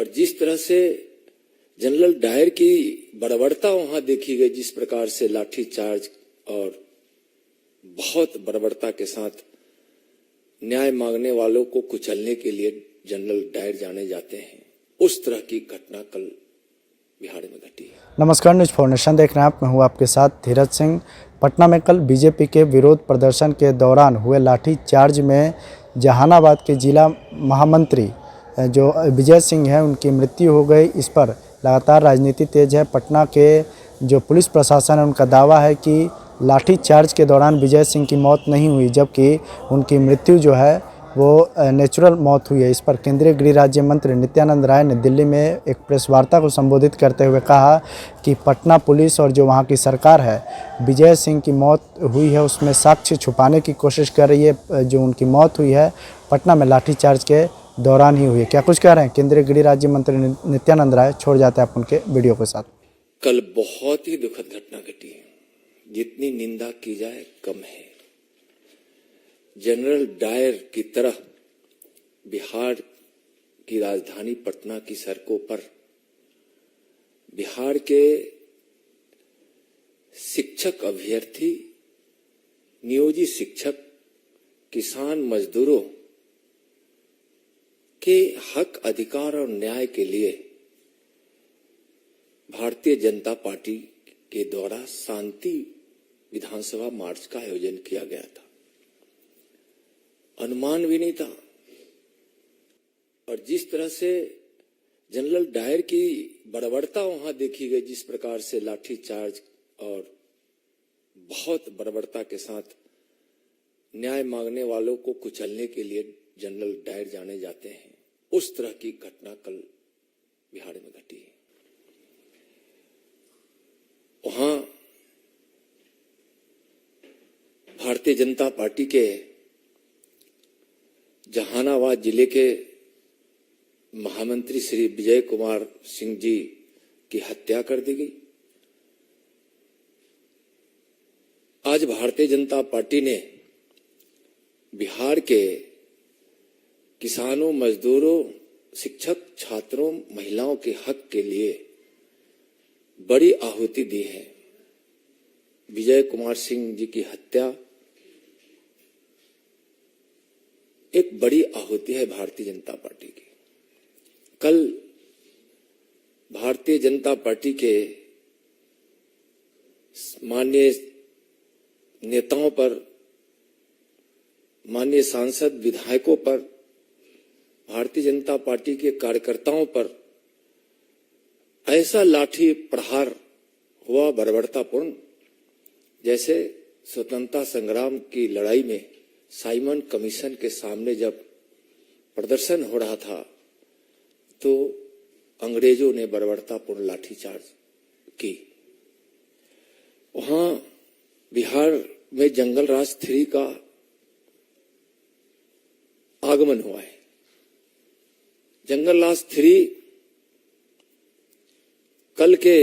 और जिस तरह से जनरल डायर की बर्बरता वहां देखी गई, जिस प्रकार से लाठीचार्ज और बहुत बर्बरता के साथ न्याय मांगने वालों को कुचलने के लिए जनरल डायर जाने जाते हैं, उस तरह की घटना कल बिहार में घटी है। नमस्कार, न्यूज़ फॉर देख रहे हैं आप। मैं हूं आपके साथ धीरज सिंह। पटना में कल बीजेपी के विरोध प्रदर्शन के दौरान हुए लाठीचार्ज में जहानाबाद के जिला महामंत्री जो विजय सिंह हैं, उनकी मृत्यु हो गई। इस पर लगातार राजनीति तेज है। पटना के जो पुलिस प्रशासन है, उनका दावा है कि लाठीचार्ज के दौरान विजय सिंह की मौत नहीं हुई, जबकि उनकी मृत्यु जो है वो नेचुरल मौत हुई है। इस पर केंद्रीय गृह राज्य मंत्री नित्यानंद राय ने दिल्ली में एक प्रेस वार्ता को संबोधित करते हुए कहा कि पटना पुलिस और जो वहाँ की सरकार है, विजय सिंह की मौत हुई है उसमें साक्ष्य छुपाने की कोशिश कर रही है। जो उनकी मौत हुई है पटना में लाठीचार्ज के दौरान ही हुई है। क्या कुछ कह रहे हैं केंद्रीय गृह राज्य मंत्री नित्यानंद राय? छोड़ जाते हैं आप उनके वीडियो के साथ। कल बहुत ही दुखद घटना घटी है, जितनी निंदा की जाए कम है। जनरल डायर की तरह बिहार की राजधानी पटना की सड़कों पर बिहार के शिक्षक अभ्यर्थी, नियोजित शिक्षक, किसान मजदूरों के हक, अधिकार और न्याय के लिए भारतीय जनता पार्टी के द्वारा शांति विधानसभा मार्च का आयोजन किया गया था। अनुमान भी नहीं था। और जिस तरह से जनरल डायर की बर्बरता वहां देखी गई, जिस प्रकार से लाठीचार्ज और बहुत बर्बरता के साथ न्याय मांगने वालों को कुचलने के लिए जनरल डायर जाने जाते हैं, उस तरह की घटना कल बिहार में घटी है। वहां भारतीय जनता पार्टी के जहानाबाद जिले के महामंत्री श्री विजय कुमार सिंह जी की हत्या कर दी गई। आज भारतीय जनता पार्टी ने बिहार के किसानों, मजदूरों, शिक्षक, छात्रों, महिलाओं के हक के लिए बड़ी आहुति दी है। विजय कुमार सिंह जी की हत्या एक बड़ी आहुति है भारतीय जनता पार्टी की। कल भारतीय जनता पार्टी के माननीय नेताओं पर, माननीय सांसद, विधायकों पर, भारतीय जनता पार्टी के कार्यकर्ताओं पर ऐसा लाठी प्रहार हुआ बर्बरतापूर्ण, जैसे स्वतंत्रता संग्राम की लड़ाई में साइमन कमीशन के सामने जब प्रदर्शन हो रहा था तो अंग्रेजों ने बर्बरतापूर्ण लाठीचार्ज की। वहां बिहार में जंगल राज 3 का आगमन हुआ है। जंगल राज 3 कल के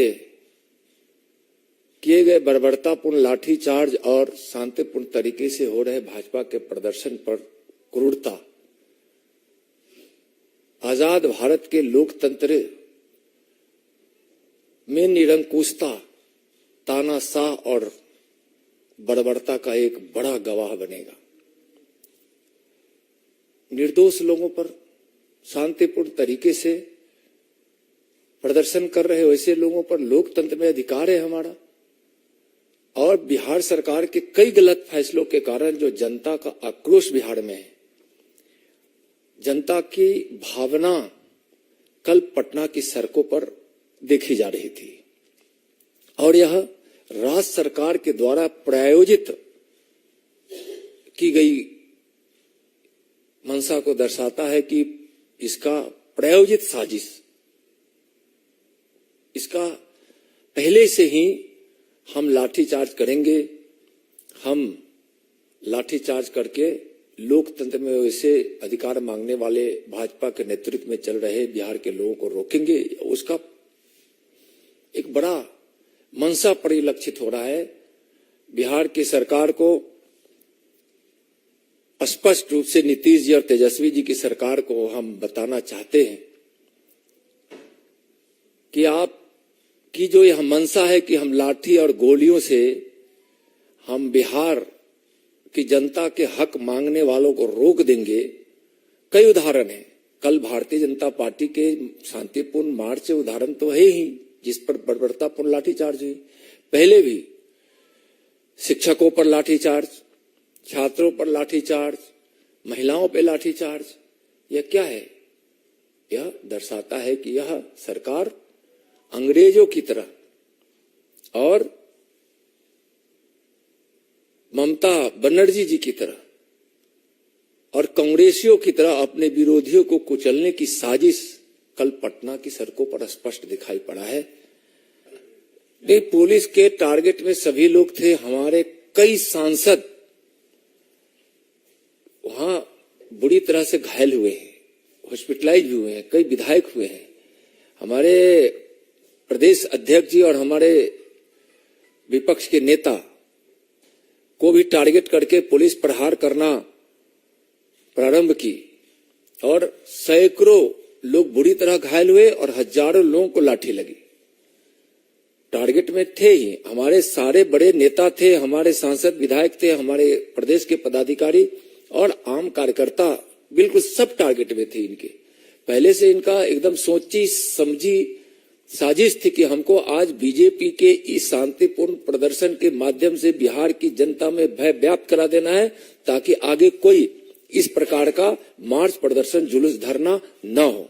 किए गए बर्बरतापूर्ण लाठीचार्ज और शांतिपूर्ण तरीके से हो रहे भाजपा के प्रदर्शन पर क्रूरता, आजाद भारत के लोकतंत्र में निरंकुशता, तानाशाह और बर्बरता का एक बड़ा गवाह बनेगा। निर्दोष लोगों पर शांतिपूर्ण तरीके से प्रदर्शन कर रहे वैसे लोगों पर लोकतंत्र में अधिकार है हमारा। और बिहार सरकार के कई गलत फैसलों के कारण जो जनता का आक्रोश बिहार में है, जनता की भावना कल पटना की सड़कों पर देखी जा रही थी। और यह राज्य सरकार के द्वारा प्रायोजित की गई मंशा को दर्शाता है कि इसका प्रायोजित साजिश, इसका पहले से ही हम लाठीचार्ज करेंगे, हम लाठीचार्ज करके लोकतंत्र में वैसे अधिकार मांगने वाले भाजपा के नेतृत्व में चल रहे बिहार के लोगों को रोकेंगे। उसका एक बड़ा मंशा परिलक्षित हो रहा है। बिहार की सरकार को स्पष्ट रूप से नीतीश जी और तेजस्वी जी की सरकार को हम बताना चाहते हैं कि आप की जो यह मंशा है कि हम लाठी और गोलियों से हम बिहार की जनता के हक मांगने वालों को रोक देंगे। कई उदाहरण हैं। कल भारतीय जनता पार्टी के शांतिपूर्ण मार्च से उदाहरण तो है ही, जिस पर बर्बरतापूर्ण लाठीचार्ज हुई। पहले भी शिक्षकों पर लाठीचार्ज, छात्रों पर लाठीचार्ज, महिलाओं पर लाठीचार्ज। यह क्या है? यह दर्शाता है कि यह सरकार अंग्रेजों की तरह और ममता बनर्जी जी की तरह और कांग्रेसियों की तरह अपने विरोधियों को कुचलने की साजिश कल पटना की सड़कों पर स्पष्ट दिखाई पड़ा है। नहीं, पुलिस के टारगेट में सभी लोग थे। हमारे कई सांसद वहां बुरी तरह से घायल हुए हैं, हॉस्पिटलाइज भी हुए हैं, कई विधायक हुए हैं। हमारे प्रदेश अध्यक्ष जी और हमारे विपक्ष के नेता को भी टारगेट करके पुलिस प्रहार करना प्रारंभ की और सैकड़ों लोग बुरी तरह घायल हुए और हजारों लोगों को लाठी लगी। टारगेट में थे ही हमारे सारे बड़े नेता थे, हमारे सांसद विधायक थे, हमारे प्रदेश के पदाधिकारी और आम कार्यकर्ता, बिल्कुल सब टारगेट में थे इनके। पहले से इनका एकदम सोची समझी साजिश थी कि हमको आज बीजेपी के इस शांतिपूर्ण प्रदर्शन के माध्यम से बिहार की जनता में भय व्याप्त करा देना है, ताकि आगे कोई इस प्रकार का मार्च, प्रदर्शन, जुलूस, धरना न हो।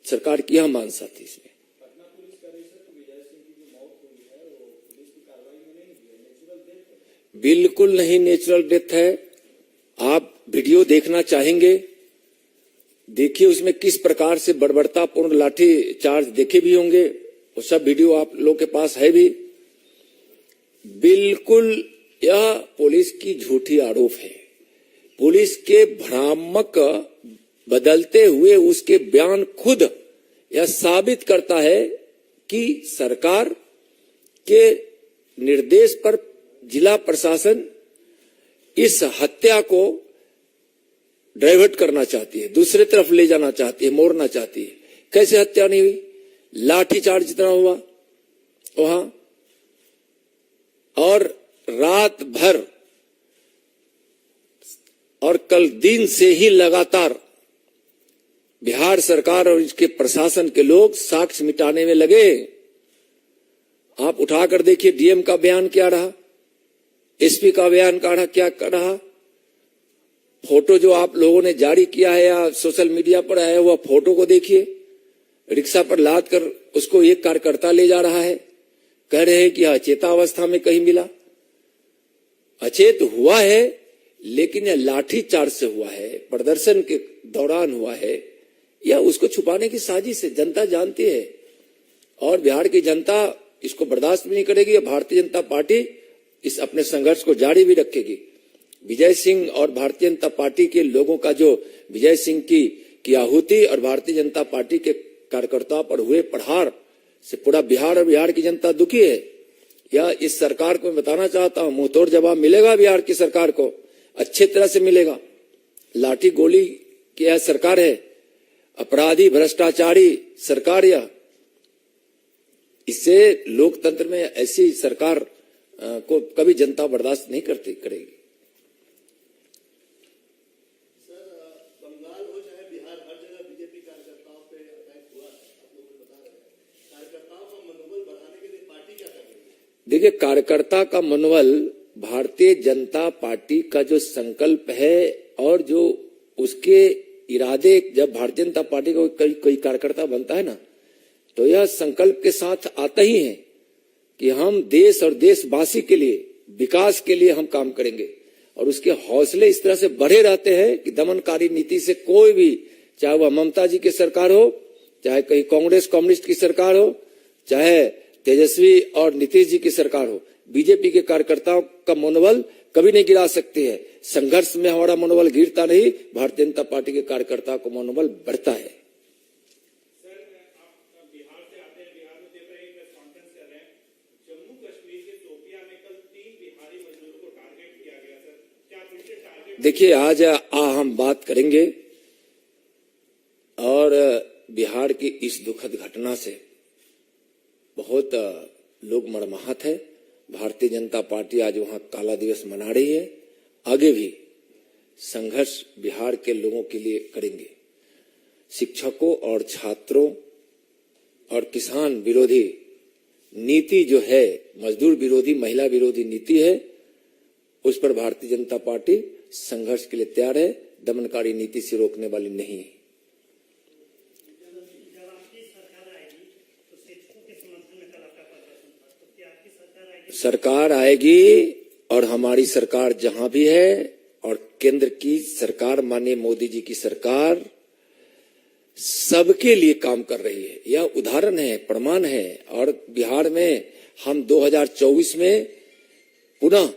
सरकार की यह मानसा थी। इसमें बिल्कुल नहीं नेचुरल डेथ है। आप वीडियो देखना चाहेंगे, देखिए उसमें किस प्रकार से बर्बरतापूर्ण लाठी चार्ज देखे भी होंगे। वो सब वीडियो आप लोग के पास है भी। बिल्कुल यह पुलिस की झूठी आरोप है। पुलिस के भ्रामक बदलते हुए उसके बयान खुद यह साबित करता है कि सरकार के निर्देश पर जिला प्रशासन इस हत्या को डाइवर्ट करना चाहती है, दूसरे तरफ ले जाना चाहती है, मोड़ना चाहती है। कैसे हत्या नहीं हुई? लाठीचार्ज जितना हुआ वहां, और रात भर और कल दिन से ही लगातार बिहार सरकार और इसके प्रशासन के लोग साक्ष्य मिटाने में लगे। आप उठाकर देखिए डीएम का बयान क्या रहा, एसपी का बयान क्या रहा। फोटो जो आप लोगों ने जारी किया है या सोशल मीडिया पर आया हुआ फोटो को देखिए। रिक्शा पर लाद कर उसको एक कार्यकर्ता ले जा रहा है, कह रहे हैं कि अचेतावस्था में कहीं मिला। अचेत हुआ है, लेकिन यह लाठी चार्ज से हुआ है, प्रदर्शन के दौरान हुआ है। यह उसको छुपाने की साजिश है, जनता जानती है और बिहार की जनता इसको बर्दाश्त भी नहीं करेगी। भारतीय जनता पार्टी इस अपने संघर्ष को जारी भी रखेगी। विजय सिंह और भारतीय जनता पार्टी के लोगों का जो विजय सिंह की आहुति और भारतीय जनता पार्टी के कार्यकर्ताओं पर हुए प्रहार से पूरा बिहार और बिहार की जनता दुखी है। यह इस सरकार को मैं बताना चाहता हूं, मुंहतोड़ जवाब मिलेगा बिहार की सरकार को, अच्छे तरह से मिलेगा। लाठी गोली की यह सरकार है, अपराधी भ्रष्टाचारी सरकार यह। इससे लोकतंत्र में ऐसी सरकार को कभी जनता बर्दाश्त नहीं करेगी। देखिए, कार्यकर्ता का मनोबल भारतीय जनता पार्टी का जो संकल्प है और जो उसके इरादे, जब भारतीय जनता पार्टी का कोई कार्यकर्ता बनता है ना, तो यह संकल्प के साथ आता ही है कि हम देश और देशवासी के लिए, विकास के लिए हम काम करेंगे। और उसके हौसले इस तरह से बढ़े रहते हैं कि दमनकारी नीति से कोई भी, चाहे वह ममता जी की सरकार हो, चाहे कहीं कांग्रेस कम्युनिस्ट की सरकार हो, चाहे तेजस्वी और नीतीश जी की सरकार हो, बीजेपी के कार्यकर्ताओं का मनोबल कभी नहीं गिरा सकती है। संघर्ष में हमारा मनोबल गिरता नहीं, भारतीय जनता पार्टी के कार्यकर्ताओं का मनोबल बढ़ता है। देखिए, आज हम बात करेंगे और बिहार की इस दुखद घटना से बहुत लोग मर्माहत है। भारतीय जनता पार्टी आज वहां काला दिवस मना रही है। आगे भी संघर्ष बिहार के लोगों के लिए करेंगे। शिक्षकों और छात्रों और किसान विरोधी नीति जो है, मजदूर विरोधी, महिला विरोधी नीति है, उस पर भारतीय जनता पार्टी संघर्ष के लिए तैयार है। दमनकारी नीति से रोकने वाली नहीं है। सरकार आएगी और हमारी सरकार जहां भी है और केंद्र की सरकार, माननीय मोदी जी की सरकार सबके लिए काम कर रही है। यह उदाहरण है, प्रमाण है। और बिहार में हम 2024 में पुनः,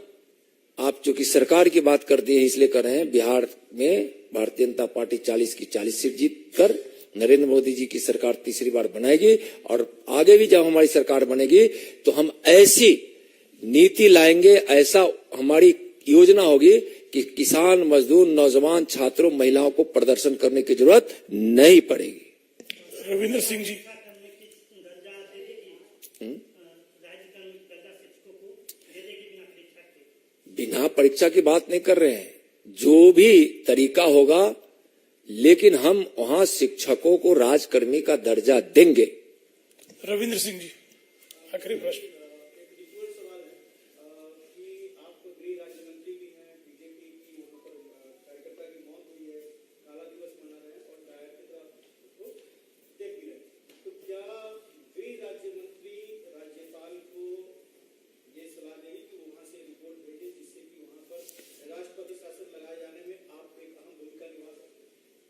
आप चूंकि सरकार की बात कर दी है इसलिए कर रहे हैं, बिहार में भारतीय जनता पार्टी 40 की 40 सीट जीत कर नरेंद्र मोदी जी की सरकार तीसरी बार बनाएगी। और आगे भी जब हमारी सरकार बनेगी तो हम ऐसी नीति लाएंगे, ऐसा हमारी योजना होगी कि किसान, मजदूर, नौजवान, छात्रों, महिलाओं को प्रदर्शन करने की जरूरत नहीं पड़ेगी। रविंद्र सिंह जी, बिना परीक्षा की बात नहीं कर रहे हैं। जो भी तरीका होगा, लेकिन हम वहां शिक्षकों को राजकर्मी का दर्जा देंगे। रविंद्र सिंह जी, आखिरी प्रश्न।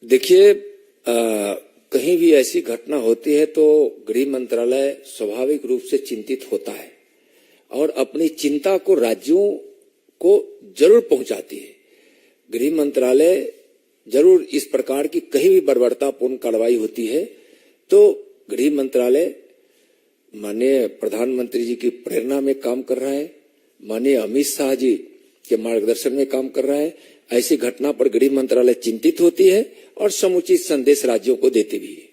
देखिए, कहीं भी ऐसी घटना होती है तो गृह मंत्रालय स्वाभाविक रूप से चिंतित होता है और अपनी चिंता को राज्यों को जरूर पहुंचाती है। गृह मंत्रालय जरूर इस प्रकार की कहीं भी बर्बरतापूर्ण कार्रवाई होती है तो गृह मंत्रालय माननीय प्रधानमंत्री जी की प्रेरणा में काम कर रहा है, माननीय अमित शाह जी के मार्गदर्शन में काम कर रहा है। ऐसी घटना पर गृह मंत्रालय चिंतित होती है और समुचित संदेश राज्यों को देती भी है।